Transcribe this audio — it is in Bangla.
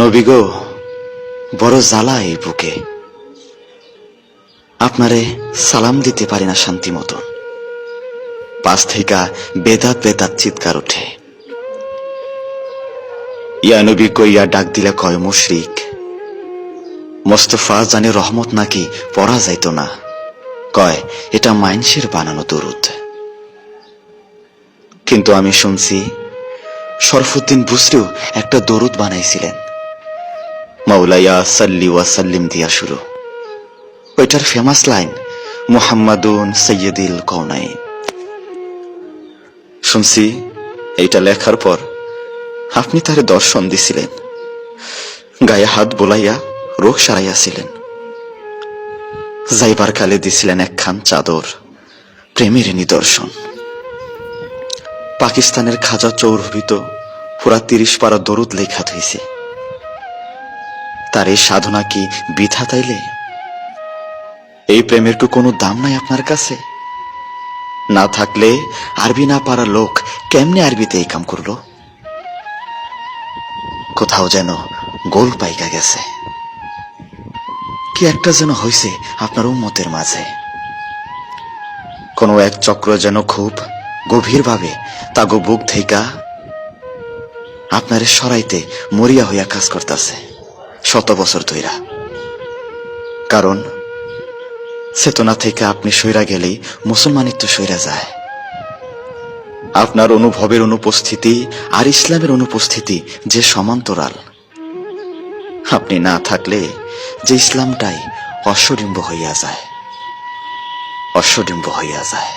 নবী গো, বড় জ্বালা এই বুকে, আপনারে সালাম দিতে পারি না শান্তি মতো। পাশ থেকে বেদাত বেদাত চিৎকার ওঠে। ইয়া নবী কইয়া ডাক দিলে কয় মুশরিক। মোস্তফা জানে রহমত নাকি পড়া যাইত না, কয় এটা মাইনসের বানানো দরুদ। কিন্তু আমি শুনছি শরফুদ্দিন বুসরিও একটা দরুদ বানাইছিলেন, মাওলায়া সাল্লি ওয়া সাল্লিম দিয়া শুরু। ওইটার ফেমাস লাইন মুহাম্মাদুন সাইয়্যিদুল কাওনাইন। শুনছি এইটা লেখার পর আপনি তারে দর্শন দিছিলেন, গায়ে হাত বোলাইয়া রোগ সারাইয়াছিলেন। যাইবার কালে দিছিলেন একখান চাদর, প্রেমের নিদর্শন। পাকিস্তানের খাজা চৌরভিত পুরা 30 পারা দরুদ লেখা হইছে। তার এই সাধনা কি বৃথা তাইলে? এই প্রেমের কি কোনো দাম নাই আপনার কাছে? না থাকলে আরবি না পারা লোক কেমনে আরবিতে এই কাম করলো? কোথাও যেন গোল পাইকা গেছে। কি একটা যেন হইছে আপনার উম্মতের মাঝে। কোনো এক চক্র যেন খুব গভীরভাবে তাগো বুক থেইকা আপনারে সরাইতে মরিয়া হইয়া কাজ করতেছে 100 বছর ধইরা। কারণ চেতনা থেকে আপনি সইরা গেলেই মুসলমানিত্ব সইরা যায়। আপনার অনুভবের অনুপস্থিতি আর ইসলামের অনুপস্থিতি যে সমান্তরাল। আপনি না থাকলে যে ইসলামটাই অশ্বডিম্ব হইয়া যায়, অশ্বডিম্ব হইয়া যায়।